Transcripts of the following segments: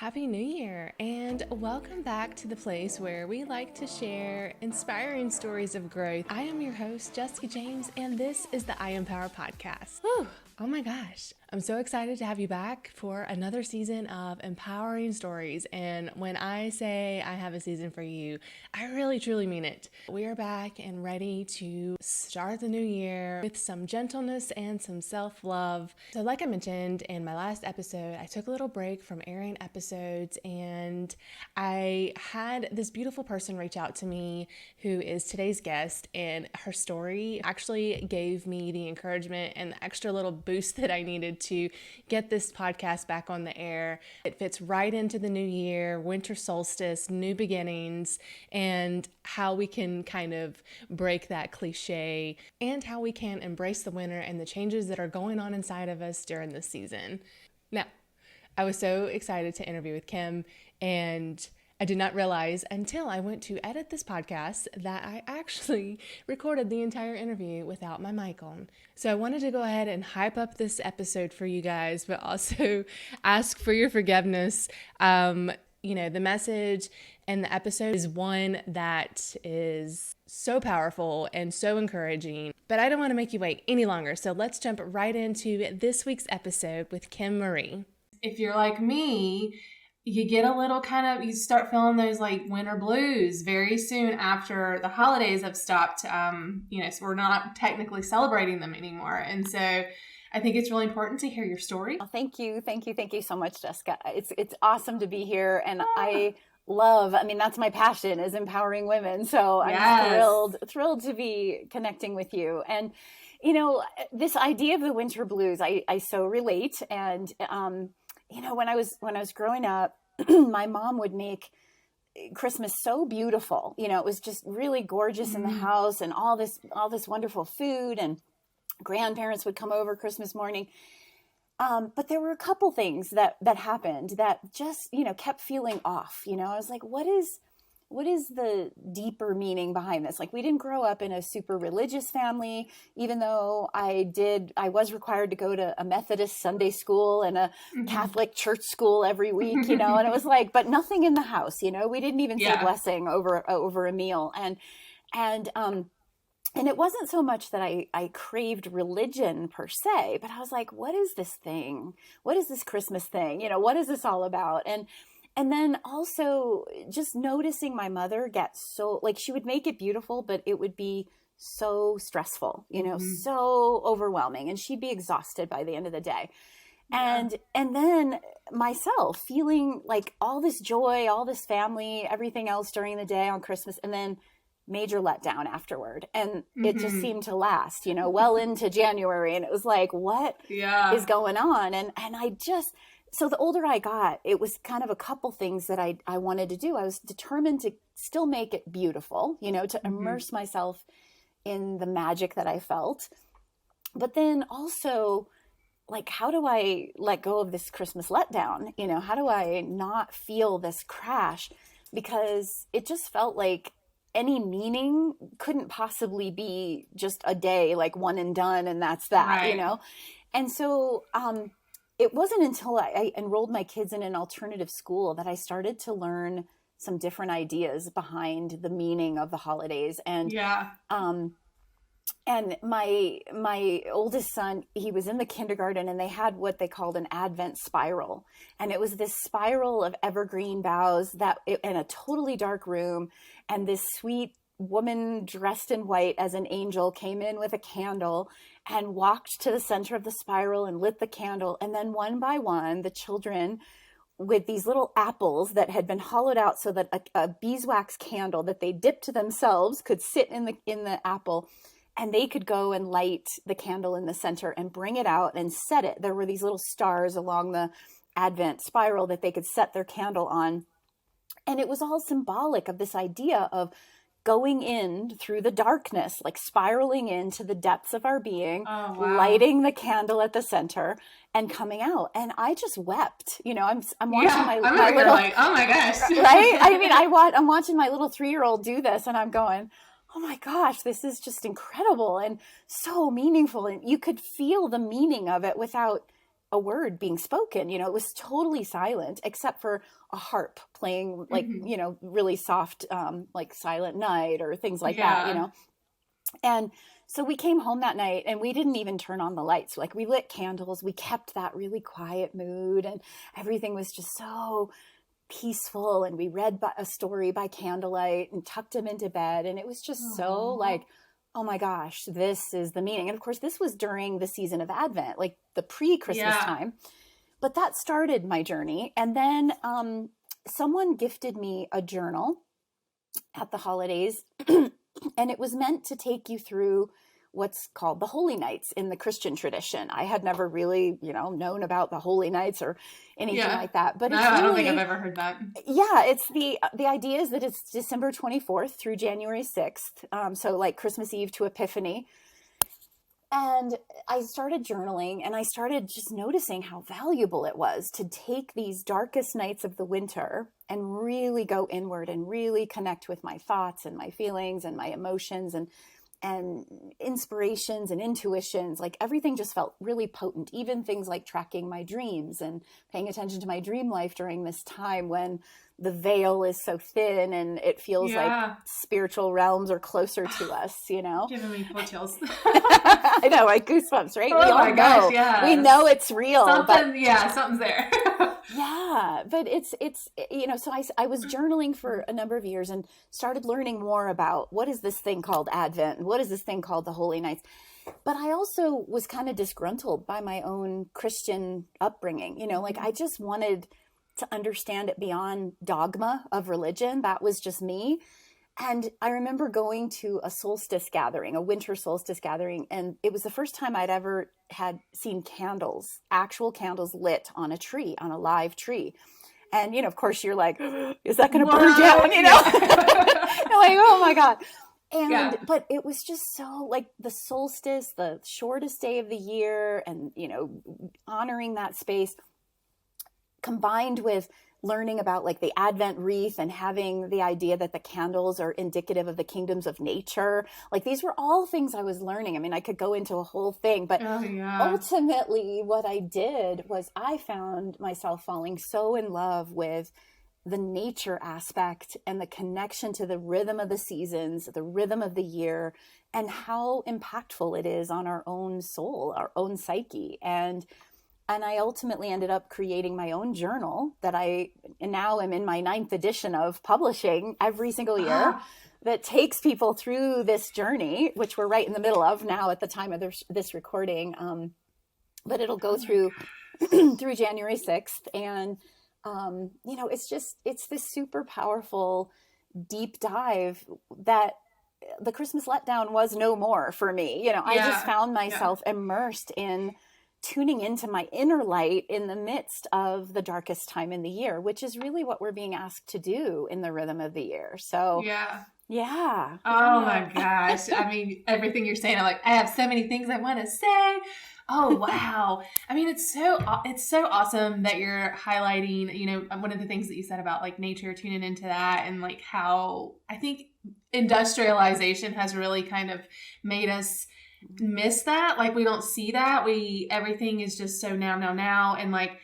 Happy New Year, and welcome back to the place where we like to share inspiring stories of growth. I am your host, Jessica James, and this is the I Empower podcast. Whew. Oh my gosh, I'm so excited to have you back for another season of empowering stories. And when I say I have a season for you, I really truly mean it. We are back and ready to start the new year with some gentleness and some self-love. So like I mentioned in my last episode, I took a little break from airing episodes and I had this beautiful person reach out to me who is today's guest, and her story actually gave me the encouragement and the extra little boost that I needed to get this podcast back on the air. It fits right into the new year, winter solstice, new beginnings, and how we can kind of break that cliche and how we can embrace the winter and the changes that are going on inside of us during this season. Now, I was so excited to interview with Kim, and I did not realize until I went to edit this podcast that I actually recorded the entire interview without my mic on. So I wanted to go ahead and hype up this episode for you guys, but also ask for your forgiveness. The message and the episode is one that is so powerful and so encouraging, but I don't want to make you wait any longer. So let's jump right into this week's episode with Kim Marie. If you're like me, you get a little you start feeling those like winter blues very soon after the holidays have stopped. So we're not technically celebrating them anymore. And so I think it's really important to hear your story. Well, thank you so much, Jessica. It's awesome to be here. And that's my passion, is empowering women. So I'm thrilled to be connecting with you. And, this idea of the winter blues, I so relate. And, when I was growing up, my mom would make Christmas so beautiful. It was just really gorgeous in the house, and all this wonderful food, and grandparents would come over Christmas morning. But there were a couple things that happened that just, kept feeling off. I was like, what is the deeper meaning behind this? Like, we didn't grow up in a super religious family, even though I was required to go to a Methodist Sunday school and a Catholic church school every week, and it was like, but nothing in the house, we didn't even say blessing over a meal. And it wasn't so much that I craved religion per se, but I was like, what is this thing? What is this Christmas thing? What is this all about? And then also just noticing my mother get so, like, she would make it beautiful, but it would be so stressful, so overwhelming, and she'd be exhausted by the end of the day. Yeah. And then myself feeling like all this joy, all this family, everything else during the day on Christmas, and then major letdown afterward. And it just seemed to last, well into January. And it was like, what is going on? And so the older I got, it was kind of a couple things that I wanted to do. I was determined to still make it beautiful, to immerse myself in the magic that I felt. But then also, like, how do I let go of this Christmas letdown? How do I not feel this crash? Because it just felt like any meaning couldn't possibly be just a day, like one and done, and that's that, right. And so, it wasn't until I enrolled my kids in an alternative school that I started to learn some different ideas behind the meaning of the holidays. And and my oldest son, he was in the kindergarten, and they had what they called an Advent spiral. And it was this spiral of evergreen boughs in a totally dark room. And this sweet woman dressed in white as an angel came in with a candle and walked to the center of the spiral and lit the candle. And then one by one, the children, with these little apples that had been hollowed out so that a beeswax candle that they dipped themselves could sit in the apple, and they could go and light the candle in the center and bring it out and set it. There were these little stars along the Advent spiral that they could set their candle on. And it was all symbolic of this idea of going in through the darkness, like spiraling into the depths of our being, lighting the candle at the center and coming out. And I just wept, I'm watching my little, like, oh my gosh. Right. I mean, I'm watching my little 3-year-old do this, and I'm going, oh my gosh, this is just incredible and so meaningful. And you could feel the meaning of it without a word being spoken. It was totally silent except for a harp playing like, really soft, like Silent Night or things like that. And so we came home that night and we didn't even turn on the lights. Like we lit candles, we kept that really quiet mood and everything was just so peaceful. And we read a story by candlelight and tucked him into bed. And it was just so like, oh my gosh, this is the meaning. And of course, this was during the season of Advent, like the pre-Christmas time. But that started my journey. And then someone gifted me a journal at the holidays, and it was meant to take you through what's called the Holy Nights in the Christian tradition. I had never really, known about the Holy Nights or anything like that. But it's I don't think I've ever heard that. Yeah, it's the idea is that it's December 24th through January 6th. So like Christmas Eve to Epiphany. And I started journaling and I started just noticing how valuable it was to take these darkest nights of the winter and really go inward and really connect with my thoughts and my feelings and my emotions and inspirations and intuitions. Like everything just felt really potent, even things like tracking my dreams and paying attention to my dream life during this time when the veil is so thin and it feels like spiritual realms are closer to us, Giving me cold chills. I know, like goosebumps, right? Oh my gosh, yeah. We know it's real. Something's there. Yeah, but it's so I was journaling for a number of years and started learning more about what is this thing called Advent and what is this thing called the Holy Nights. But I also was kind of disgruntled by my own Christian upbringing. Like I just wanted to understand it beyond dogma of religion. That was just me. And I remember going to a solstice gathering, a winter solstice gathering, and it was the first time I'd ever had seen candles, actual candles lit on a tree, on a live tree. And, of course you're like, is that going to burn down? You're like, oh my God. And, but it was just so like the solstice, the shortest day of the year and, honoring that space combined with learning about like the Advent wreath and having the idea that the candles are indicative of the kingdoms of nature. Like these were all things I was learning. I mean, I could go into a whole thing, but ultimately what I did was I found myself falling so in love with the nature aspect and the connection to the rhythm of the seasons, the rhythm of the year, and how impactful it is on our own soul, our own psyche. And I ultimately ended up creating my own journal that I now am in my 9th edition of publishing every single year that takes people through this journey, which we're right in the middle of now at the time of this recording. But it'll go through through January 6th. And, it's this super powerful deep dive that the Christmas letdown was no more for me. I just found myself immersed in tuning into my inner light in the midst of the darkest time in the year, which is really what we're being asked to do in the rhythm of the year. So yeah. Oh my gosh. I mean, everything you're saying, I have so many things I want to say. Oh, wow. I mean, it's so awesome that you're highlighting, one of the things that you said about like nature, tuning into that and like how I think industrialization has really kind of made us miss that. Like we don't see that. Everything is just so now and like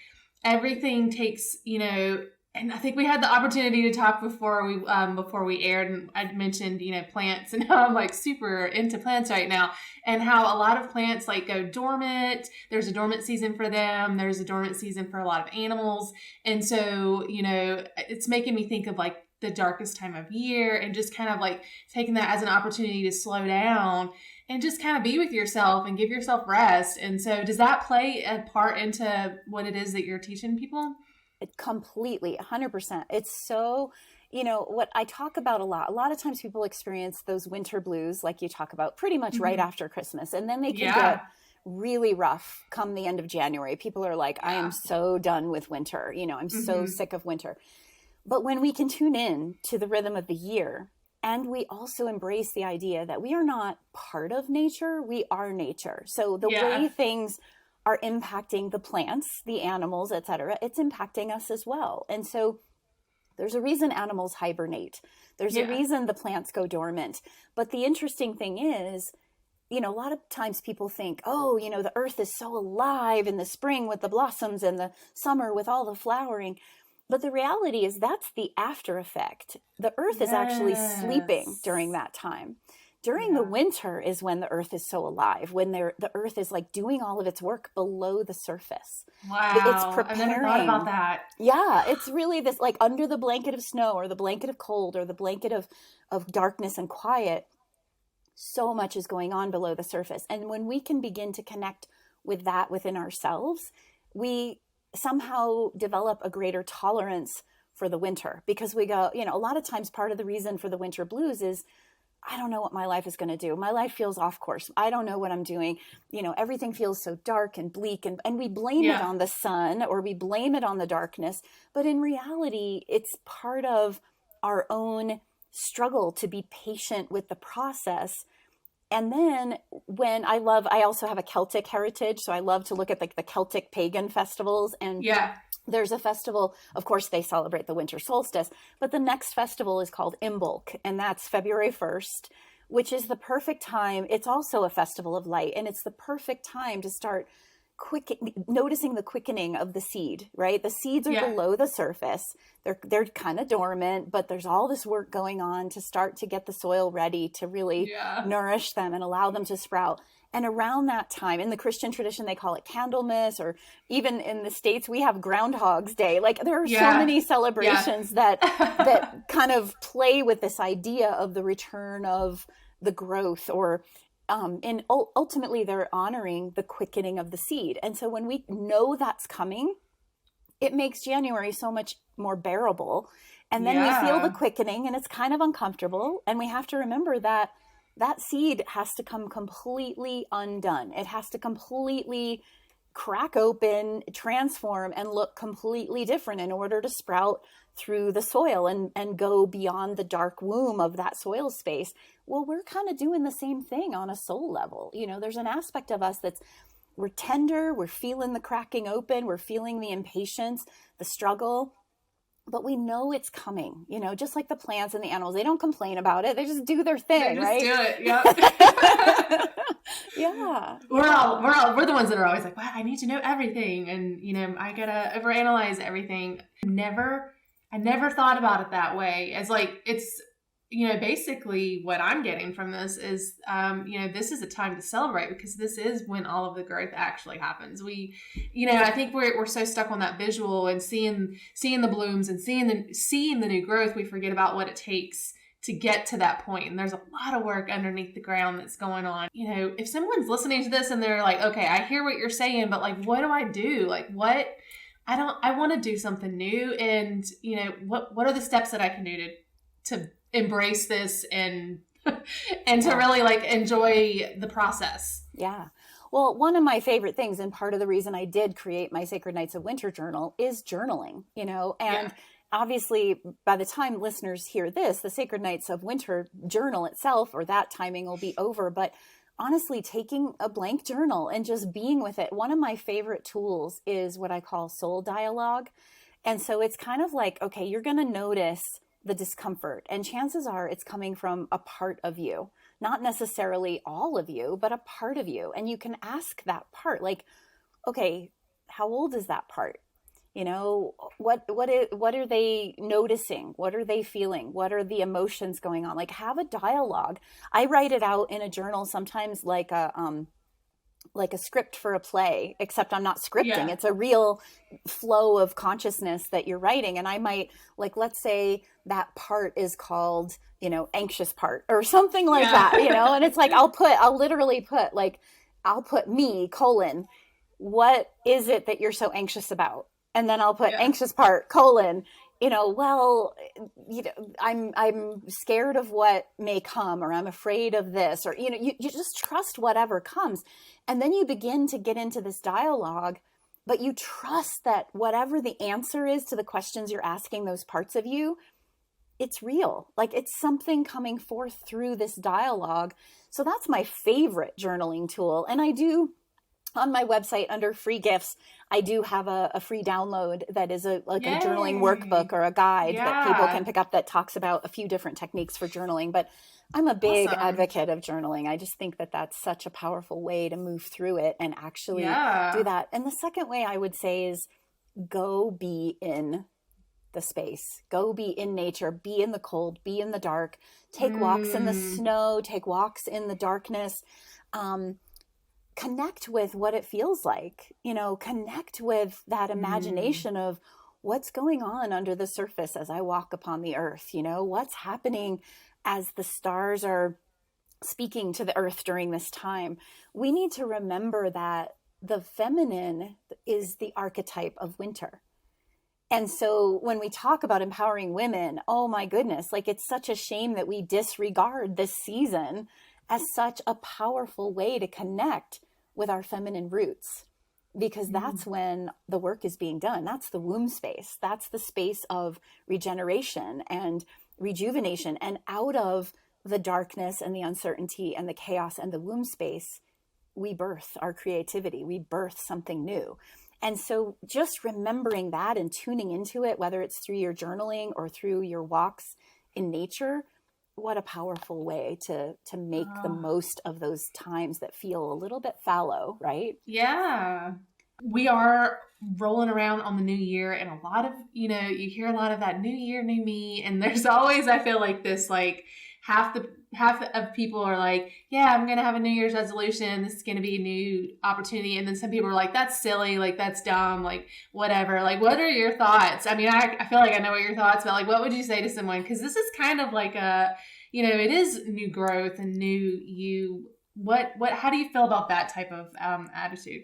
everything takes, and I think we had the opportunity to talk before we aired, and I'd mentioned, plants and how I'm like super into plants right now and how a lot of plants like go dormant. There's a dormant season for them. There's a dormant season for a lot of animals. And so, it's making me think of like the darkest time of year and just kind of like taking that as an opportunity to slow down and just kind of be with yourself and give yourself rest. And so does that play a part into what it is that you're teaching people? It completely, 100%. It's so, what I talk about a lot of times people experience those winter blues, like you talk about pretty much right after Christmas. And then they can get really rough come the end of January. People are like, I am so done with winter. I'm so sick of winter. But when we can tune in to the rhythm of the year, and we also embrace the idea that we are not part of nature, we are nature. So the way things are impacting the plants, the animals, etc., it's impacting us as well. And so there's a reason animals hibernate. There's a reason the plants go dormant. But the interesting thing is a lot of times people think, oh, the earth is so alive in the spring with the blossoms and the summer with all the flowering. But the reality is that's the after effect. The earth is actually sleeping during that time. During the winter is when the earth is so alive, when the earth is like doing all of its work below the surface. Wow. It's preparing. I've never thought about that. Yeah, it's really this, like, under the blanket of snow or the blanket of cold or the blanket of darkness and quiet, so much is going on below the surface. And when we can begin to connect with that within ourselves, we somehow develop a greater tolerance for the winter, because we go, a lot of times part of the reason for the winter blues is, I don't know what my life is going to do. My life feels off course. I don't know what I'm doing. Everything feels so dark and bleak, and we blame it on the sun, or we blame it on the darkness. But in reality, it's part of our own struggle to be patient with the process. And then I also have a Celtic heritage. So I love to look at the Celtic pagan festivals. And there's a festival, of course, they celebrate the winter solstice, but the next festival is called Imbolc, and that's February 1st, which is the perfect time. It's also a festival of light, and it's the perfect time to start noticing the quickening of the seed, right? The seeds are below the surface. They're kind of dormant, but there's all this work going on to start to get the soil ready to really nourish them and allow them to sprout. And around that time, in the Christian tradition, they call it Candlemas, or even in the States, we have Groundhog's Day. Like, there are so many celebrations that kind of play with this idea of the return of the growth, or and ultimately they're honoring the quickening of the seed. And so when we know that's coming, it makes January so much more bearable. And then we feel the quickening, and it's kind of uncomfortable. And we have to remember that seed has to come completely undone. It has to completely crack open, transform, and look completely different in order to sprout through the soil and go beyond the dark womb of that soil space. Well, we're kind of doing the same thing on a soul level. There's an aspect of us we're tender, we're feeling the cracking open, we're feeling the impatience, the struggle, but we know it's coming, just like the plants and the animals. They don't complain about it. They just do their thing, right? Do it. Yep. Yeah. We're the ones that are always like, wow, I need to know everything. And, I gotta overanalyze everything. I never thought about it that way. As like, it's, basically what I'm getting from this is, this is a time to celebrate, because this is when all of the growth actually happens. I think we're so stuck on that visual and seeing the blooms and seeing the new growth. We forget about what it takes to get to that point. And there's a lot of work underneath the ground that's going on. If someone's listening to this and they're like, okay, I hear what you're saying, but like, what do I do? Like, I want to do something new. And, what are the steps that I can do to embrace this and to really like enjoy the process? Yeah. Well, one of my favorite things, and part of the reason I did create my Sacred Nights of Winter journal, is journaling, and obviously by the time listeners hear this, the Sacred Nights of Winter journal itself, or that timing, will be over. But honestly, taking a blank journal and just being with it. One of my favorite tools is what I call soul dialogue. And so it's kind of like, okay, you're going to notice the discomfort, and chances are it's coming from a part of you, not necessarily all of you, but a part of you. And you can ask that part, like, okay, how old is that part? What are they noticing? What are they feeling? What are the emotions going on? Like, have a dialogue. I write it out in a journal, sometimes like a script for a play, except I'm not scripting. Yeah. It's a real flow of consciousness that you're writing. And I might, like, let's say that part is called, anxious part or something like that, and it's like, I'll literally put me, what is it that you're so anxious about? And then I'll put anxious part, I'm scared of what may come, or I'm afraid of this, or, you just trust whatever comes. And then you begin to get into this dialogue, but you trust that whatever the answer is to the questions you're asking those parts of you, it's real. Like, it's something coming forth through this dialogue. So that's my favorite journaling tool. And I do, on my website under free gifts, I do have a free download that is a journaling workbook or a guide that people can pick up that talks about a few different techniques for journaling. But I'm a big Awesome. advocate of journaling. I just think that that's such a powerful way to move through it and actually do Yeah. that. And the second way I would say is go be in the space, go be in nature, be in the cold, be in the dark, take walks in the Mm, snow, take walks in the darkness. Um, Connect with what it feels like, connect with that mm, imagination of what's going on under the surface as I walk upon the earth, what's happening as the stars are speaking to the earth during this time. We need to remember that the feminine is the archetype of winter. And so when we talk about empowering women, oh my goodness, like it's such a shame that we disregard this season as such a powerful way to connect with our feminine roots, because mm. that's when the work is being done. That's the womb space. That's the space of regeneration and rejuvenation. And out of the darkness and the uncertainty and the chaos and the womb space, we birth our creativity, we birth something new. And so just remembering that and tuning into it, whether it's through your journaling or through your walks in nature, what a powerful way to make the Oh, most of those times that feel a little bit fallow, right? yeah. We are rolling around on the new year, and a lot of, you hear a lot of that new year, new me. And there's always, I feel like this, like half of people are like, yeah, I'm going to have a New Year's resolution. This is going to be a new opportunity. And then some people are like, that's silly. Like, that's dumb. Like, whatever. Like, what are your thoughts? I mean, I feel like I know what your thoughts, but like, what would you say to someone? Because this is kind of like it is new growth and new you. How do you feel about that type of attitude?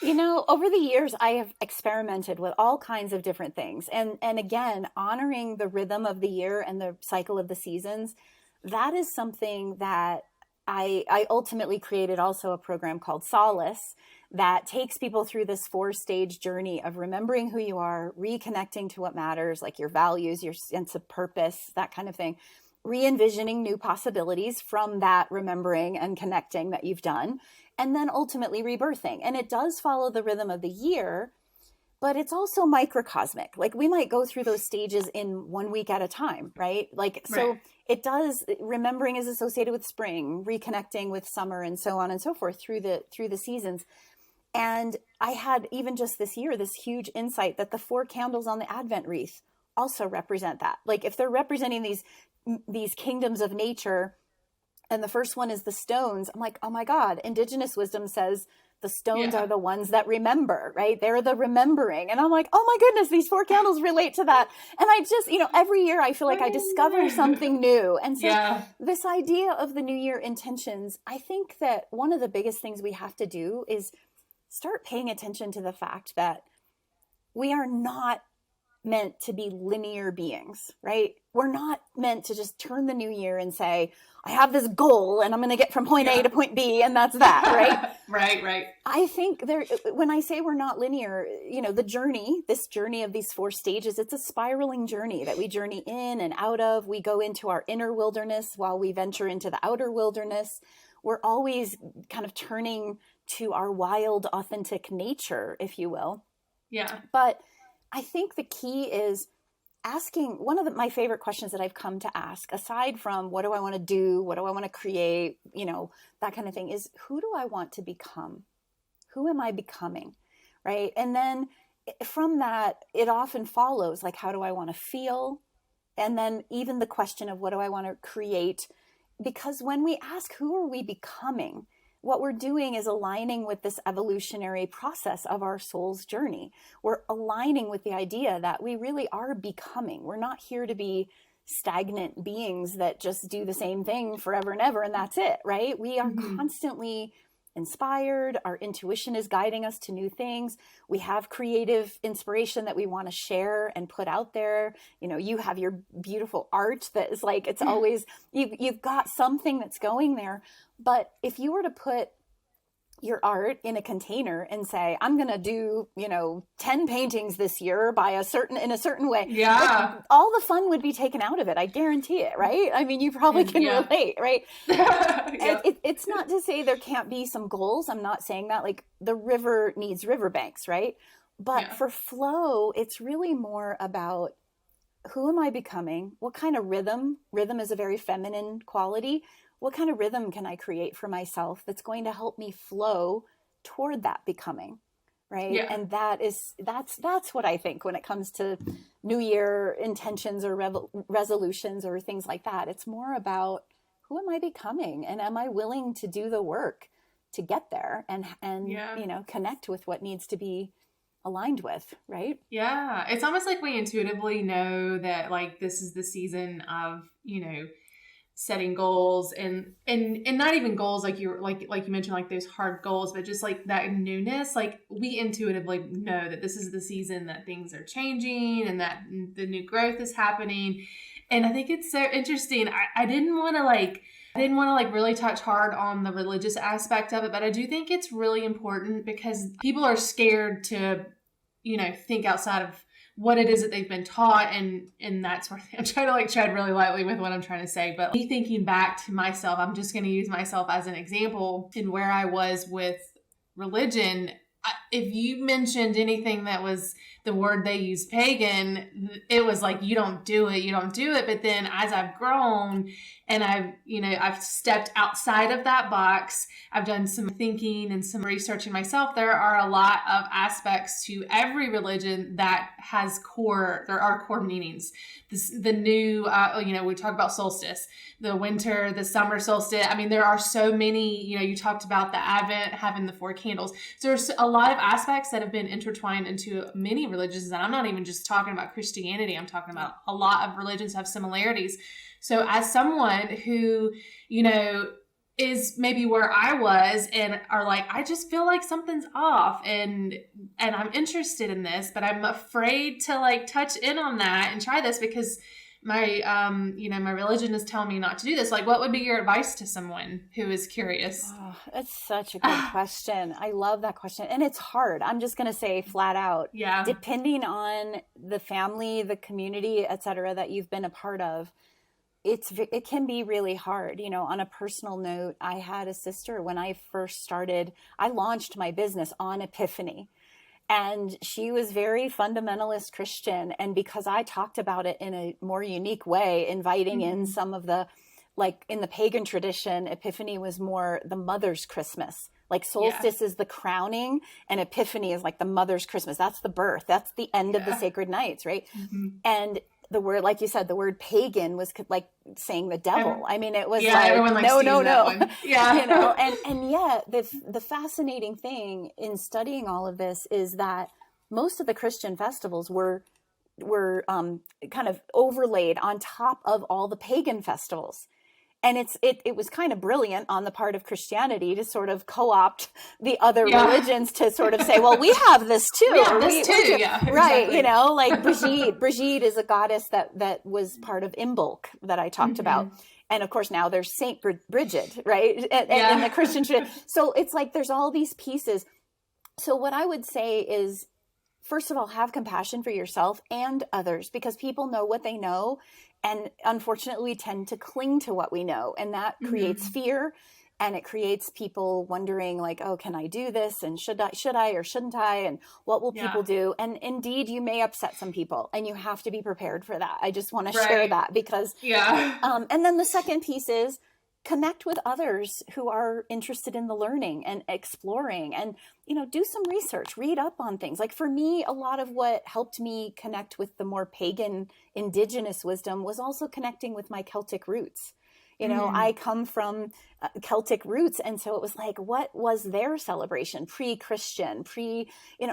Over the years, I have experimented with all kinds of different things. And again, honoring the rhythm of the year and the cycle of the seasons, that is something that I ultimately created also a program called Solace that takes people through this 4-stage journey of remembering who you are, reconnecting to what matters, like your values, your sense of purpose, that kind of thing, re-envisioning new possibilities from that remembering and connecting that you've done, and then ultimately rebirthing. And it does follow the rhythm of the year, but it's also microcosmic. Like we might go through those stages in 1 week at a time, right? Like, Right. so it does, remembering is associated with spring, reconnecting with summer, and so on and so forth through the seasons. And I had, even just this year, this huge insight that the 4 candles on the Advent wreath also represent that. Like if they're representing these kingdoms of nature, and the first one is the stones, I'm like, oh my God, indigenous wisdom says the stones Yeah. are the ones that remember, right? They're the remembering. And I'm like, oh my goodness, these 4 candles relate to that. And I just, every year I feel like I discover something new. And so Yeah. this idea of the New Year intentions, I think that one of the biggest things we have to do is start paying attention to the fact that we are not meant to be linear beings, right? We're not meant to just turn the new year and say, I have this goal and I'm going to get from point A Yeah. to point B and that's that, right? Right, right. I think when I say we're not linear, this journey of these 4 stages, it's a spiraling journey that we journey in and out of. We go into our inner wilderness while we venture into the outer wilderness. We're always kind of turning to our wild, authentic nature, if you will. Yeah. But I think the key is asking one of my favorite questions that I've come to ask, aside from what do I want to do, what do I want to create, that kind of thing, is who do I want to become? Who am I becoming? Right. And then from that, it often follows like, how do I want to feel? And then even the question of what do I want to create? Because when we ask, who are we becoming? What we're doing is aligning with this evolutionary process of our soul's journey. We're aligning with the idea that we really are becoming. We're not here to be stagnant beings that just do the same thing forever and ever, and that's it, right? We are Hmm. constantly inspired. Our intuition is guiding us to new things. We have creative inspiration that we want to share and put out there. You have your beautiful art that is like, it's always, you've got something that's going there. But if you were to put your art in a container and say, I'm going to do, 10 paintings this year in a certain way, like Yeah. all the fun would be taken out of it. I guarantee it. Right. I mean, you probably And can yeah. relate, right? Yep. It's not to say there can't be some goals. I'm not saying that. Like the river needs riverbanks, right? But Yeah. for flow, it's really more about who am I becoming? What kind of rhythm? Rhythm is a very feminine quality. What kind of rhythm can I create for myself that's going to help me flow toward that becoming? Right. Yeah. And that's what I think when it comes to New Year intentions or resolutions or things like that. It's more about who am I becoming, and am I willing to do the work to get there and connect with what needs to be aligned with, right? Yeah. It's almost like we intuitively know that like this is the season of, setting goals and not even goals like you mentioned, like those hard goals, but just like that newness. Like we intuitively know that this is the season that things are changing and that the new growth is happening. And I think it's so interesting. I didn't want to really touch hard on the religious aspect of it, but I do think it's really important because people are scared to, think outside of what it is that they've been taught and that sort of thing. I'm trying to tread really lightly with what I'm trying to say, but me thinking back to myself, I'm just going to use myself as an example in where I was with religion. If you mentioned anything that was the word they use, pagan, it was like, you don't do it. But then as I've grown and I've stepped outside of that box, I've done some thinking and some researching myself. There are a lot of aspects to every religion that there are core meanings. The new, we talk about solstice, the winter, the summer solstice. I mean, there are so many, you talked about the Advent, having the 4 candles. So there's a lot of aspects that have been intertwined into many religions. And I'm not even just talking about Christianity. I'm talking about a lot of religions have similarities. So as someone who, is maybe where I was and are like, I just feel like something's off and I'm interested in this, but I'm afraid to touch in on that and try this because my, my religion is telling me not to do this. Like, what would be your advice to someone who is curious? Oh, that's such a good question. I love that question. And it's hard. I'm just going to say flat out, depending on the family, the community, et cetera, that you've been a part of, it can be really hard. On a personal note, I had a sister when I first started, I launched my business on Epiphany. And she was very fundamentalist Christian. And because I talked about it in a more unique way, inviting in some of the, like in the pagan tradition, Epiphany was more the mother's Christmas. Like solstice is the crowning and Epiphany is like the mother's Christmas. That's the birth. That's the end of the sacred nights, right? And the word, like you said, the word pagan was like saying the devil. I mean, it was everyone likes to use that one. Yeah. And yet the fascinating thing in studying all of this is that most of the Christian festivals were kind of overlaid on top of all the pagan festivals. And it was kind of brilliant on the part of Christianity to sort of co-opt the other religions to sort of say, well, we have this too. We have this too. Right. Exactly. Like Brigitte is a goddess that was part of Imbolc that I talked about. And of course, now there's Saint Bridget, right? In the Christian tradition. So it's like there's all these pieces. So what I would say is, first of all, have compassion for yourself and others, because people know what they know. And unfortunately, we tend to cling to what we know. And that creates fear. And it creates people wondering like, oh, can I do this? And should I or shouldn't I? And what will people do? And indeed, you may upset some people. And you have to be prepared for that. I just want to share that because, and then the second piece is, connect with others who are interested in the learning and exploring and, do some research, read up on things. Like for me, a lot of what helped me connect with the more pagan indigenous wisdom was also connecting with my Celtic roots. I come from Celtic roots. And so it was like, what was their celebration pre-Christian,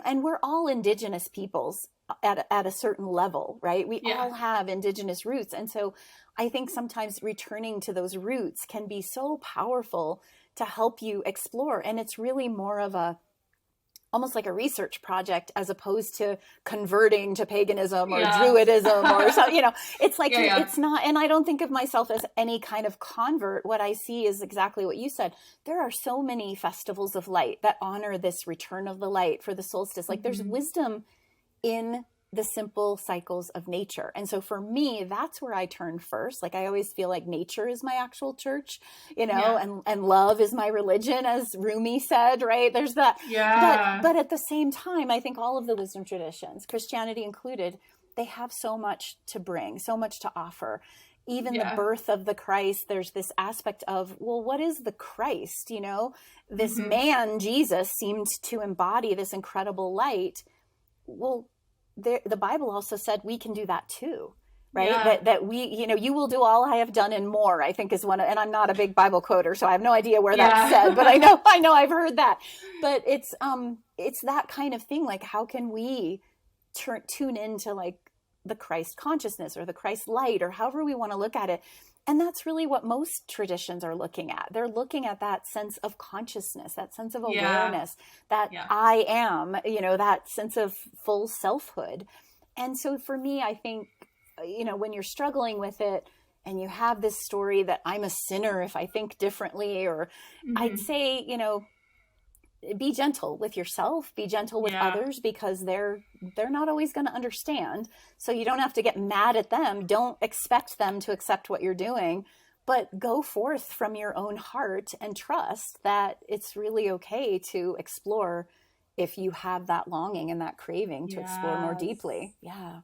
and we're all indigenous peoples at a certain level, right? We all have indigenous roots. And so I think sometimes returning to those roots can be so powerful to help you explore. And it's really more of almost like a research project as opposed to converting to paganism or Druidism or something, it's like, it's not, and I don't think of myself as any kind of convert. What I see is exactly what you said. There are so many festivals of light that honor this return of the light for the solstice. Like there's wisdom in the simple cycles of nature. And so for me, that's where I turn first. Like I always feel like nature is my actual church, and love is my religion, as Rumi said, right? There's that. But at the same time, I think all of the wisdom traditions, Christianity included, they have so much to bring, so much to offer. Even the Yeah. birth of the Christ, there's this aspect of, well, what is the Christ? You know, this Mm-hmm. man, Jesus, seemed to embody this incredible light. Well, the Bible also said we can do that too, right? Yeah. That we, you know, you will do all I have done and more, I think is one, and I'm not a big Bible quoter, so I have no idea where that's said, but I know I've heard that. But it's that kind of thing. Like, how can we tune into like the Christ consciousness or the Christ light, or however we want to look at it? And that's really what most traditions are looking at. They're looking at that sense of consciousness, that sense of awareness, that I am, you know, that sense of full selfhood. And so for me, I think, you know, when you're struggling with it and you have this story that I'm a sinner if I think differently, or I'd say, you know, be gentle with yourself, be gentle with others, because they're not always going to understand. So you don't have to get mad at them. Don't expect them to accept what you're doing, but go forth from your own heart and trust that it's really okay to explore if you have that longing and that craving to explore more deeply. Yeah.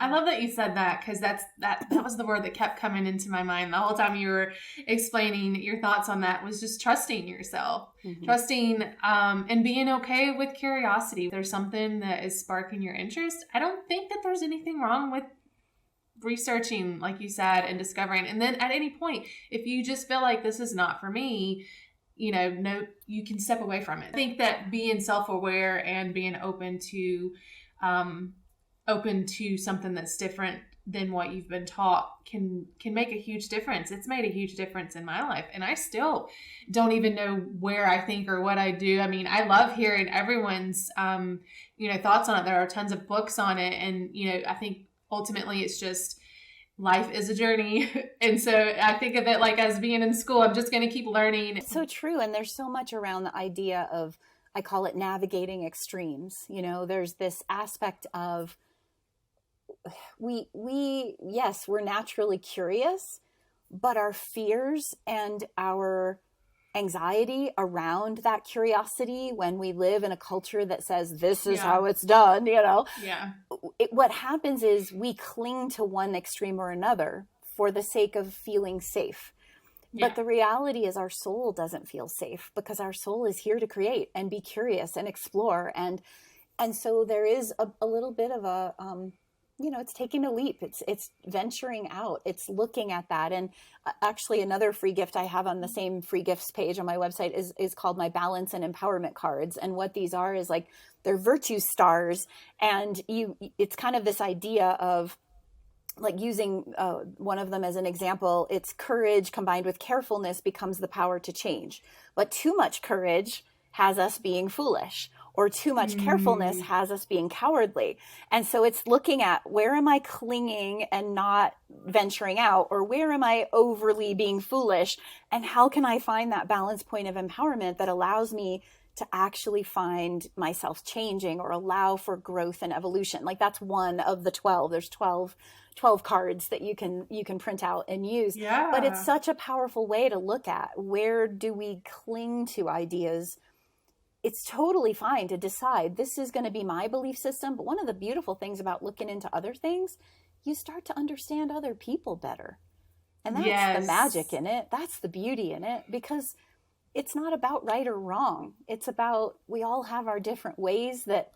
I love that you said that, because that was the word that kept coming into my mind the whole time you were explaining your thoughts on that, was just trusting yourself, trusting and being okay with curiosity. If there's something that is sparking your interest, I don't think that there's anything wrong with researching, like you said, and discovering. And then at any point, if you just feel like this is not for me, you know, no, you can step away from it. I think that being self-aware and being open to something that's different than what you've been taught can make a huge difference. It's made a huge difference in my life. And I still don't even know where I think or what I do. I mean, I love hearing everyone's, you know, thoughts on it. There are tons of books on it. And, you know, I think ultimately it's just, life is a journey. And so I think of it like as being in school, I'm just going to keep learning. It's so true. And there's so much around the idea of, I call it navigating extremes. You know, there's this aspect of, yes, we're naturally curious, but our fears and our anxiety around that curiosity, when we live in a culture that says this is how it's done, you know, what happens is we cling to one extreme or another for the sake of feeling safe. But the reality is our soul doesn't feel safe, because our soul is here to create and be curious and explore. And so there is a little bit of a, you know, it's taking a leap. It's venturing out. It's looking at that. And actually another free gift I have on the same free gifts page on my website is called my balance and empowerment cards. And what these are is like, they're virtue stars. And it's kind of this idea of like using one of them as an example. It's courage combined with carefulness becomes the power to change. But too much courage has us being foolish, or too much carefulness has us being cowardly. And so it's looking at, where am I clinging and not venturing out, or where am I overly being foolish? And how can I find that balance point of empowerment that allows me to actually find myself changing, or allow for growth and evolution? Like, that's one of the 12. There's 12 cards that you can print out and use. But it's such a powerful way to look at, where do we cling to ideas. It's totally fine to decide this is going to be my belief system. But one of the beautiful things about looking into other things, you start to understand other people better. And that's the magic in it. That's the beauty in it, because it's not about right or wrong. It's about, we all have our different ways that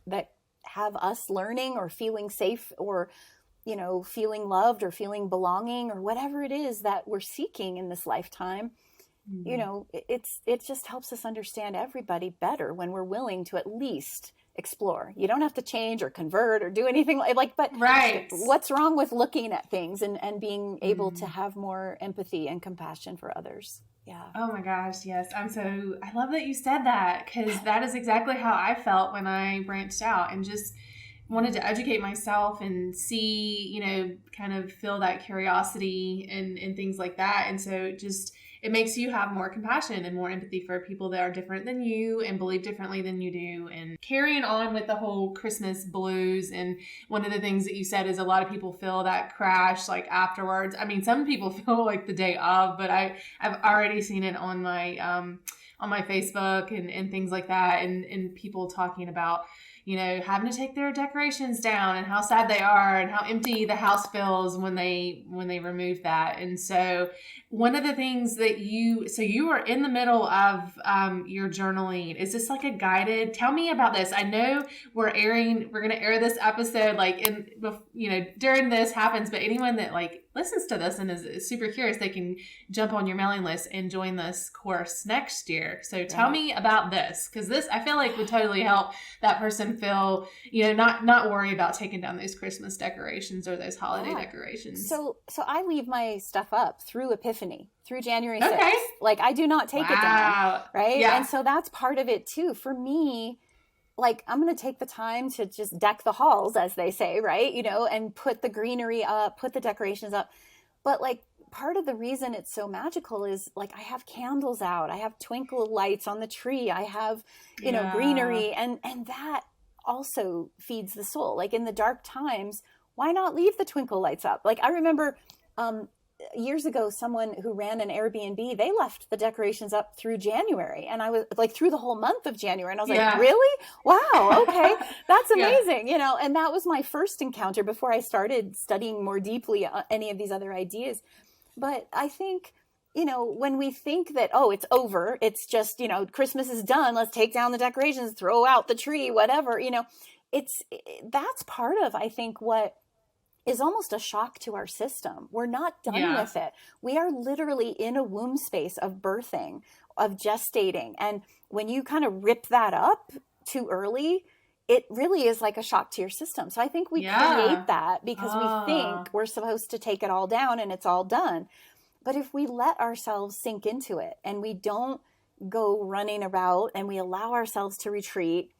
have us learning or feeling safe, or, you know, feeling loved or feeling belonging, or whatever it is that we're seeking in this lifetime. You know, it just helps us understand everybody better when we're willing to at least explore. You don't have to change or convert or do anything like, but what's wrong with looking at things and being able to have more empathy and compassion for others? Yeah. Oh my gosh. Yes. I love that you said that, because that is exactly how I felt when I branched out and just wanted to educate myself and see, you know, kind of feel that curiosity and things like that. And so it makes you have more compassion and more empathy for people that are different than you and believe differently than you do. And carrying on with the whole Christmas blues, and one of the things that you said is a lot of people feel that crash like afterwards. I mean, some people feel like the day of, but I've already seen it on my Facebook and things like that, and people talking about, having to take their decorations down and how sad they are and how empty the house feels when they remove that. And so one of the things that you are in the middle of your journaling. Is this like a guided? Tell me about this. I know we're going to air this episode during this happens, but anyone that like listens to this and is super curious, they can jump on your mailing list and join this course next year. So tell me about this, because this I feel like would totally help that person feel, not worry about taking down those Christmas decorations or those holiday decorations. So I leave my stuff up through Epiphany, through January 6th. Like I do not take it down, right? Yeah. And so that's part of it too. For me, like I'm going to take the time to just deck the halls, as they say, right? And put the greenery up, put the decorations up. But like part of the reason it's so magical is like I have candles out, I have twinkle lights on the tree, I have, greenery, and that also feeds the soul. Like in the dark times, why not leave the twinkle lights up? Like I remember years ago, someone who ran an Airbnb, they left the decorations up through January, and I was like through the whole month of January, and I was like, really? Wow. Okay. That's amazing. And that was my first encounter before I started studying more deeply any of these other ideas. But I think, when we think that, oh, it's over, it's just, Christmas is done, let's take down the decorations, throw out the tree, whatever, that's part of, I think, what is almost a shock to our system. We're not done with it. We are literally in a womb space of birthing, of gestating. And when you kind of rip that up too early, it really is like a shock to your system. So I think we create that because we think we're supposed to take it all down and it's all done. But if we let ourselves sink into it and we don't go running about and we allow ourselves to retreat,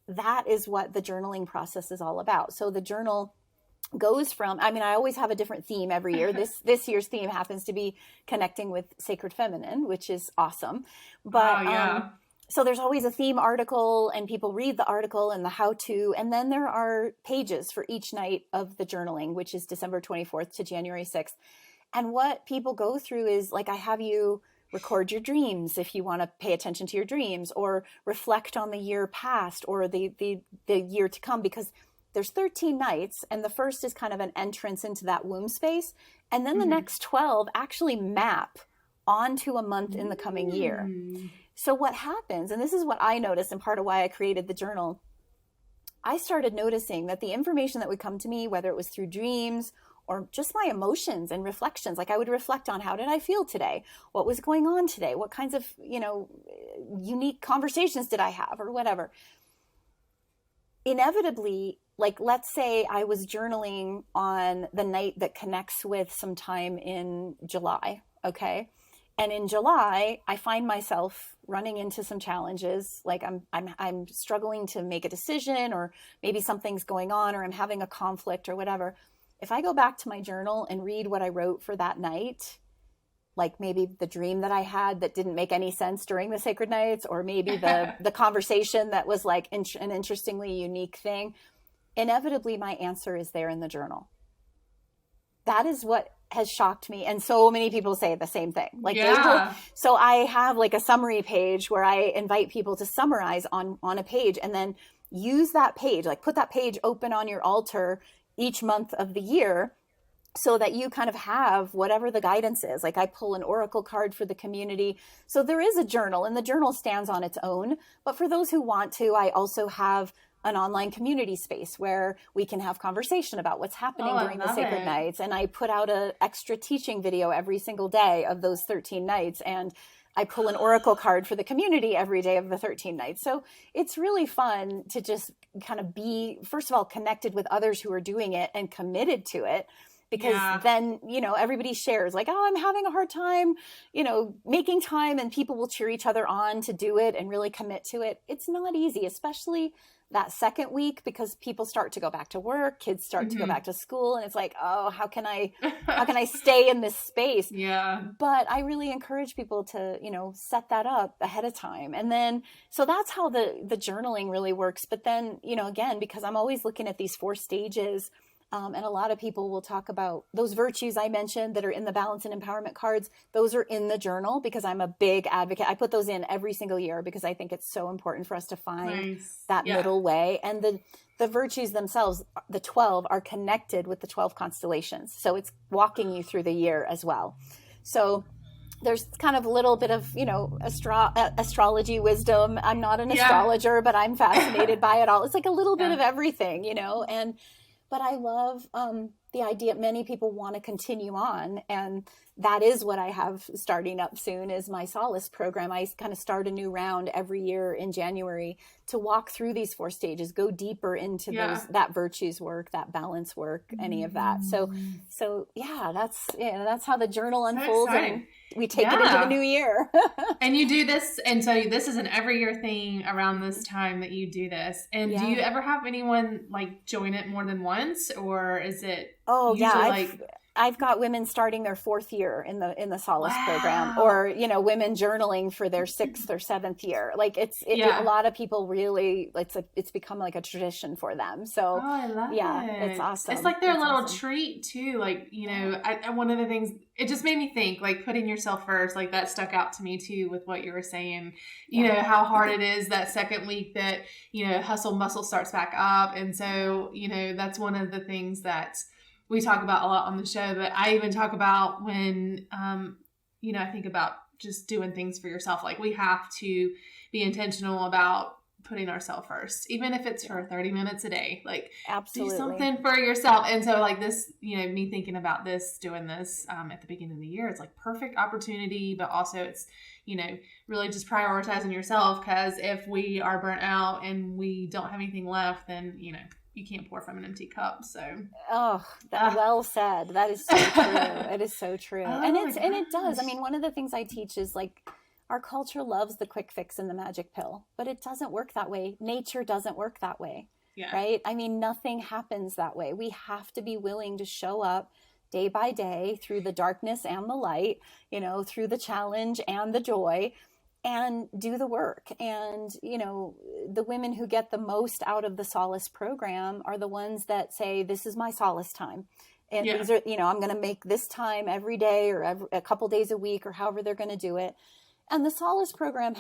that is what the journaling process is all about. So the journal goes from, I always have a different theme every year. This year's theme happens to be connecting with sacred feminine, which is awesome. But so there's always a theme article and people read the article and the how-to, and then there are pages for each night of the journaling, which is December 24th to January 6th. And what people go through is like, I have you record your dreams if you want to pay attention to your dreams, or reflect on the year past or the year to come, because there's 13 nights, and the first is kind of an entrance into that womb space. And then the next 12 actually map onto a month in the coming year. So what happens, and this is what I noticed and part of why I created the journal, I started noticing that the information that would come to me, whether it was through dreams or just my emotions and reflections, like I would reflect on how did I feel today? What was going on today? What kinds of, unique conversations did I have or whatever? Inevitably, like, let's say I was journaling on the night that connects with some time in July. Okay. And in July, I find myself running into some challenges. Like I'm struggling to make a decision, or maybe something's going on, or I'm having a conflict or whatever. If I go back to my journal and read what I wrote for that night, like maybe the dream that I had that didn't make any sense during the sacred nights, or maybe the conversation that was like an interestingly unique thing, inevitably my answer is there in the journal. That is what has shocked me. And so many people say the same thing. Like, so I have like a summary page where I invite people to summarize on a page, and then use that page, like put that page open on your altar each month of the year, so that you kind of have whatever the guidance is. Like I pull an oracle card for the community. So there is a journal, and the journal stands on its own. But for those who want to, I also have an online community space where we can have conversation about what's happening during the sacred nights. And I put out an extra teaching video every single day of those 13 nights. And I pull an oracle card for the community every day of the 13 nights. So it's really fun to just kind of be, first of all, connected with others who are doing it and committed to it. Because then, everybody shares like, oh, I'm having a hard time, making time, and people will cheer each other on to do it and really commit to it. It's not easy, especially that second week, because people start to go back to work, kids start to go back to school, and it's like, oh, how can I stay in this space? Yeah. But I really encourage people to, set that up ahead of time. And then, so that's how the journaling really works. But then, again, because I'm always looking at these 4 stages And a lot of people will talk about those virtues I mentioned that are in the balance and empowerment cards. Those are in the journal because I'm a big advocate. I put those in every single year because I think it's so important for us to find that middle way. And the virtues themselves, the 12, are connected with the 12 constellations. So it's walking you through the year as well. So there's kind of a little bit of, astrology wisdom. I'm not an astrologer, but I'm fascinated by it all. It's like a little bit of everything, but I love the idea many people want to continue on. And that is what I have starting up soon is my Solace program. I kind of start a new round every year in January to walk through these 4 stages, go deeper into that virtues work, that balance work, any of that. So that's how the journal unfolds. And we take it into the new year. And you do this. And so this is an every year thing around this time that you do this. And do you ever have anyone like join it more than once, or is it? Oh yeah. I've got women starting their 4th year in the Solace program, or, women journaling for their 6th or 7th year. Like a lot of people really, it's become like a tradition for them. So I love it. It's awesome. It's like their little treat too. Like, I one of the things, it just made me think, like putting yourself first, like that stuck out to me too with what you were saying, you know, how hard it is that second week that, hustle muscle starts back up. And so, that's one of the things that we talk about a lot on the show, but I even talk about when, I think about just doing things for yourself. Like we have to be intentional about putting ourselves first, even if it's for 30 minutes a day, like absolutely do something for yourself. And so like this, me thinking about doing this at the beginning of the year, it's like perfect opportunity, but also it's, really just prioritizing yourself. Cause if we are burnt out and we don't have anything left, then, you can't pour from an empty cup. So, well said. That is so true. It is so true. And it does. I mean, one of the things I teach is like our culture loves the quick fix and the magic pill, but it doesn't work that way. Nature doesn't work that way. Yeah. Right. I mean, nothing happens that way. We have to be willing to show up day by day through the darkness and the light, through the challenge and the joy, and do the work. And, the women who get the most out of the Solace program are the ones that say, this is my Solace time. And these are, I'm going to make this time every day or a couple days a week or however they're going to do it. And the Solace program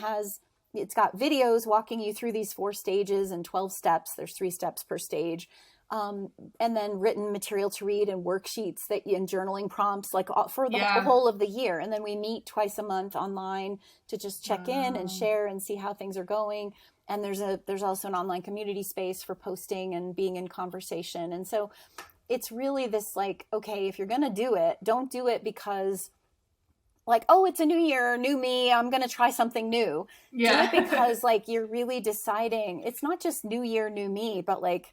it's got videos walking you through these 4 stages and 12 steps. There's 3 steps per stage. And then written material to read and worksheets and journaling prompts for the whole of the year. And then we meet twice a month online to just check in and share and see how things are going. And there's also an online community space for posting and being in conversation. And so it's really this like, okay, if you're going to do it, don't do it because like, oh, it's a new year, new me, I'm going to try something new. Yeah. Do it because like you're really deciding it's not just new year, new me, but like,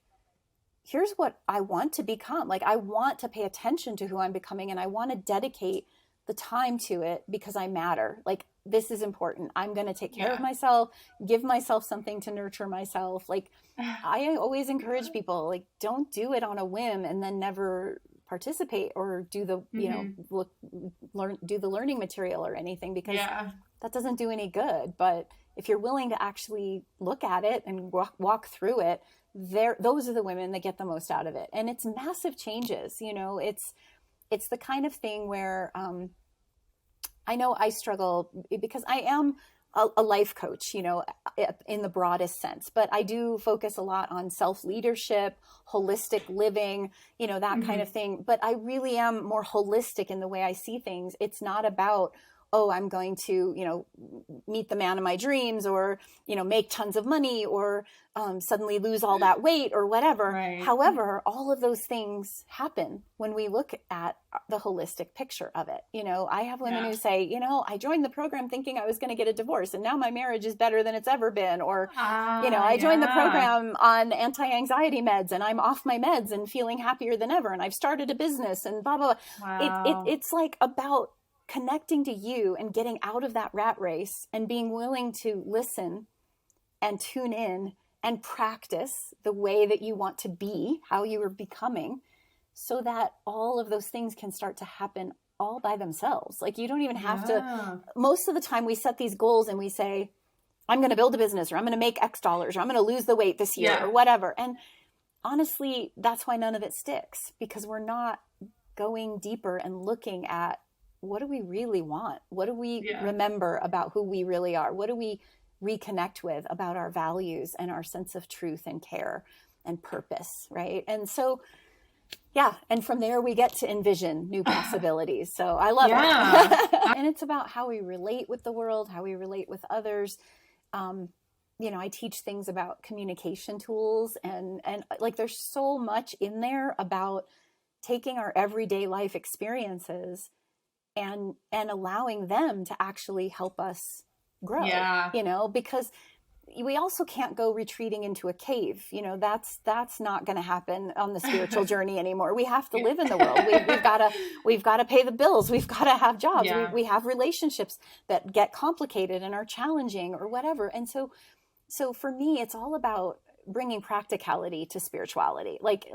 here's what I want to become. Like, I want to pay attention to who I'm becoming, and I want to dedicate the time to it because I matter. Like, this is important. I'm going to take care of myself, give myself something to nurture myself. Like, I always encourage people, like, don't do it on a whim and then never participate or do the, do the learning material or anything, because that doesn't do any good. But if you're willing to actually look at it and walk through it, those are the women that get the most out of it. And it's massive changes. It's the kind of thing where I know I struggle because I am a life coach, in the broadest sense, but I do focus a lot on self-leadership, holistic living, that kind of thing. But I really am more holistic in the way I see things. It's not about, oh, I'm going to, meet the man of my dreams or, make tons of money or suddenly lose all that weight or whatever. Right. However, all of those things happen when we look at the holistic picture of it. I have women who say, I joined the program thinking I was going to get a divorce and now my marriage is better than it's ever been. Or, I joined the program on anti-anxiety meds and I'm off my meds and feeling happier than ever. And I've started a business and blah, blah, blah. Wow. It's like about connecting to you and getting out of that rat race and being willing to listen and tune in and practice the way that you want to be, how you are becoming, so that all of those things can start to happen all by themselves. Like you don't even have to, most of the time we set these goals and we say, I'm going to build a business or I'm going to make X dollars or I'm going to lose the weight this year or whatever. And honestly, that's why none of it sticks, because we're not going deeper and looking at, what do we really want? What do we remember about who we really are? What do we reconnect with about our values and our sense of truth and care and purpose, right? And so, yeah, and from there we get to envision new possibilities. So I love it. And it's about how we relate with the world, how we relate with others. I teach things about communication tools, and like there's so much in there about taking our everyday life experiences and allowing them to actually help us grow, because we also can't go retreating into a cave. That's not going to happen on the spiritual journey anymore. We have to live in the world. We've got to pay the bills. We've got to have jobs. We have relationships that get complicated and are challenging or whatever. And so for me, it's all about bringing practicality to spirituality. Like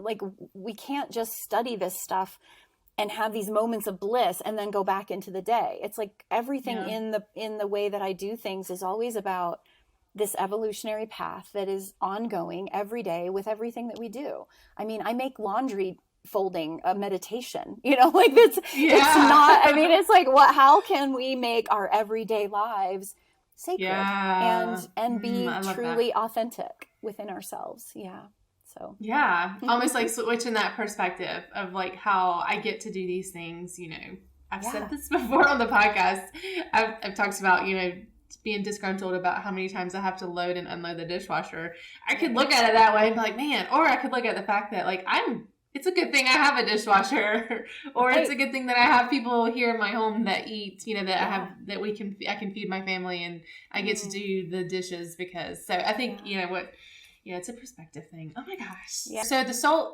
we can't just study this stuff and have these moments of bliss and then go back into the day. It's like everything in the way that I do things is always about this evolutionary path that is ongoing every day with everything that we do. I mean, I make laundry folding a meditation, like it's not, it's like, how can we make our everyday lives sacred and be truly authentic within ourselves? Almost like switching that perspective of like how I get to do these things. I've said this before on the podcast. I've talked about being disgruntled about how many times I have to load and unload the dishwasher. I could look at it that way and be like, man, or I could look at the fact that like it's a good thing I have a dishwasher, or it's a good thing that I have people here in my home that eat, I can feed my family and I get to do the dishes so I think, it's a perspective thing. Oh my gosh. Yeah. So the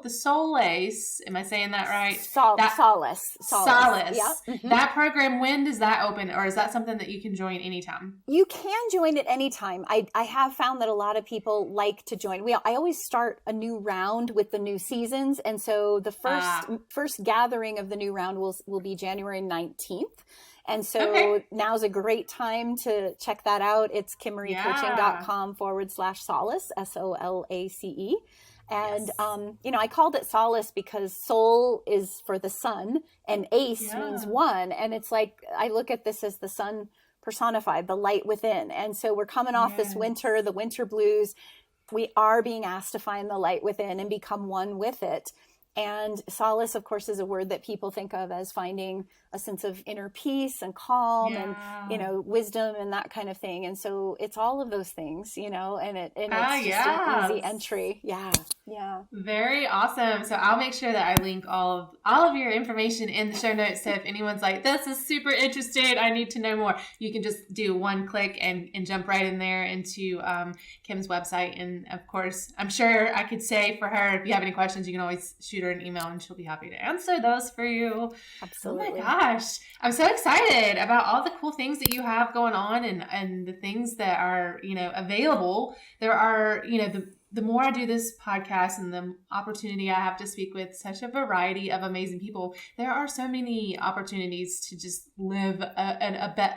Solace, am I saying that right? Solace. Yeah. Mm-hmm. That program, when does that open, or is that something that you can join anytime? You can join at any time. I have found that a lot of people like to join. I always start a new round with the new seasons. And so the first gathering of the new round will be January 19th. And so now's a great time to check that out. It's KimmeryCoaching.com/solace, SOLACE. And, I called it solace because soul is for the sun and ace means one. And it's like, I look at this as the sun personified, the light within. And so we're coming off this winter, the winter blues. We are being asked to find the light within and become one with it. And solace, of course, is a word that people think of as finding a sense of inner peace and calm and, wisdom and that kind of thing. And so it's all of those things, and it's just an easy entry. Yeah. Very awesome. So I'll make sure that I link all of your information in the show notes. So if anyone's like, this is super interested, I need to know more, you can just do one click and jump right in there into Kim's website. And of course, I'm sure I could say for her, if you have any questions, you can always shoot her an email and she'll be happy to answer those for you. Absolutely. Oh my gosh. I'm so excited about all the cool things that you have going on and the things that are, available. There are, the more I do this podcast and the opportunity I have to speak with such a variety of amazing people, there are so many opportunities to just live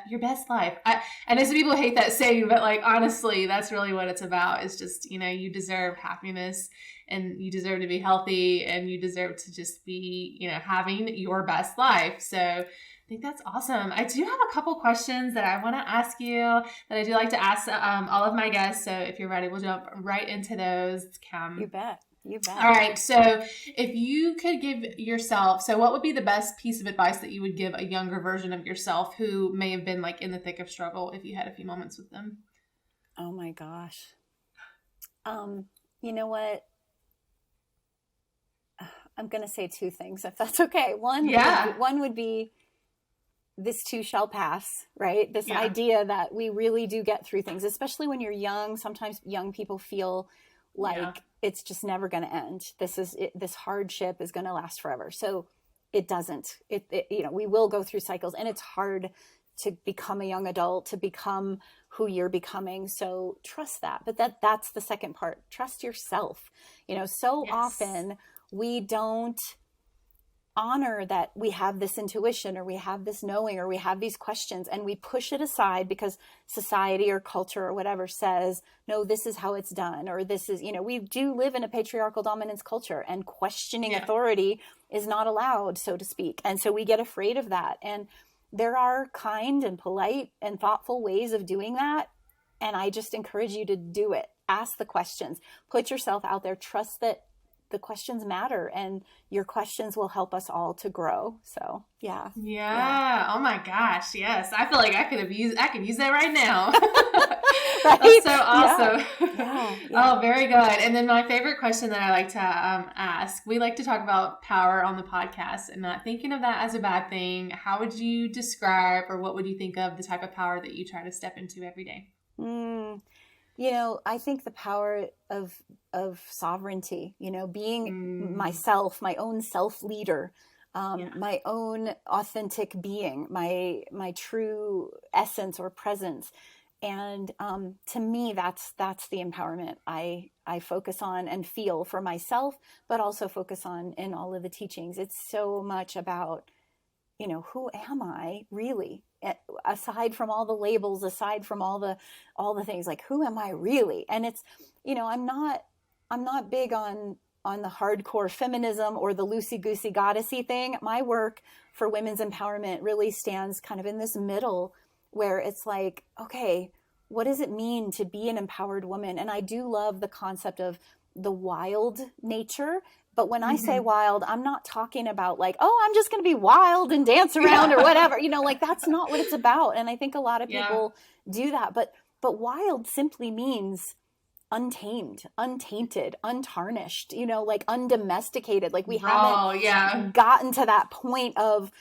your best life. I know some people hate that saying, but like, honestly, that's really what it's about. It's just, you deserve happiness and you deserve to be healthy and you deserve to just be, having your best life. So I think that's awesome. I do have a couple questions that I want to ask you that I do like to ask all of my guests. So if you're ready, we'll jump right into those, Kim. You bet. All right. So if you could give yourself, what would be the best piece of advice that you would give a younger version of yourself who may have been like in the thick of struggle, if you had a few moments with them? Oh my gosh. You know what? I'm going to say two things, if that's okay. One would be, this too shall pass, right? This idea that we really do get through things, especially when you're young. Sometimes young people feel like it's just never going to end. This hardship is going to last forever. So it doesn't. We will go through cycles, and it's hard to become a young adult, to become who you're becoming. So trust that. But that's the second part. Trust yourself. Often we don't honor that we have this intuition or we have this knowing or we have these questions, and we push it aside because society or culture or whatever says, no, this is how it's done, or this is, we do live in a patriarchal dominance culture, and questioning authority is not allowed, so to speak. And so we get afraid of that. And there are kind and polite and thoughtful ways of doing that. And I just encourage you to do it. Ask the questions, put yourself out there, trust that the questions matter, and your questions will help us all to grow. So yeah. Oh my gosh. Yes. I feel like I could use that right now. Right? That's so awesome. Yeah. Oh, very good. And then my favorite question that I like to ask, we like to talk about power on the podcast, and not thinking of that as a bad thing. How would you describe, or what would you think of the type of power that you try to step into every day? I think the power of sovereignty, being myself, my own self leader, my own authentic being, my true essence or presence. And to me, that's the empowerment I focus on and feel for myself, but also focus on in all of the teachings. It's so much about, who am I really? Aside from all the labels, aside from all the things, like, who am I really? And it's, I'm not big on the hardcore feminism or the loosey-goosey goddessy thing. My work for women's empowerment really stands kind of in this middle, where it's like, okay, what does it mean to be an empowered woman? And I do love the concept of the wild nature. But when I say wild, I'm not talking about like, oh, I'm just going to be wild and dance around or whatever, like that's not what it's about. And I think a lot of people do that. But wild simply means untamed, untainted, untarnished, like undomesticated. Like we haven't gotten to that point of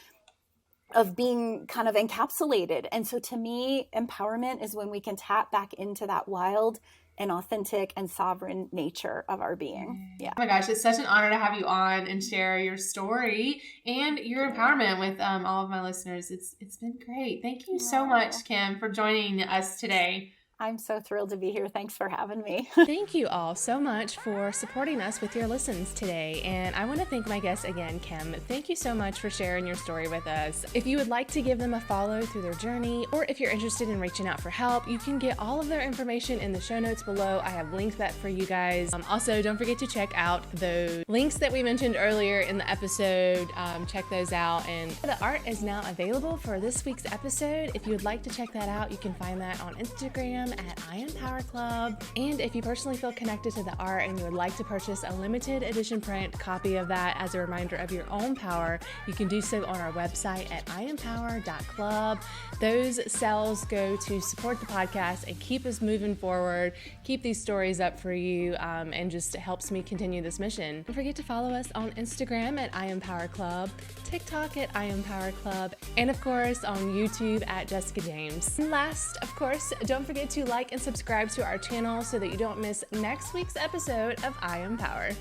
being kind of encapsulated. And so to me, empowerment is when we can tap back into that wild and authentic and sovereign nature of our being. Yeah. Oh my gosh, it's such an honor to have you on and share your story and your empowerment with all of my listeners. It's been great. Thank you so much, Kim, for joining us today. I'm so thrilled to be here. Thanks for having me. Thank you all so much for supporting us with your listens today. And I want to thank my guest again, Kim. Thank you so much for sharing your story with us. If you would like to give them a follow through their journey, or if you're interested in reaching out for help, you can get all of their information in the show notes below. I have linked that for you guys. Also, don't forget to check out those links that we mentioned earlier in the episode. Check those out. And the art is now available for this week's episode. If you would like to check that out, you can find that on Instagram at I Am Power Club. And if you personally feel connected to the art and you would like to purchase a limited edition print copy of that as a reminder of your own power, you can do so on our website at iampower.club. Those sales go to support the podcast and keep us moving forward, keep these stories up for you, and just helps me continue this mission. Don't forget to follow us on Instagram at I Am Power Club, TikTok at I Am Power Club, and of course on YouTube at Jessica James. And last, of course, don't forget to like and subscribe to our channel so that you don't miss next week's episode of I Am Power.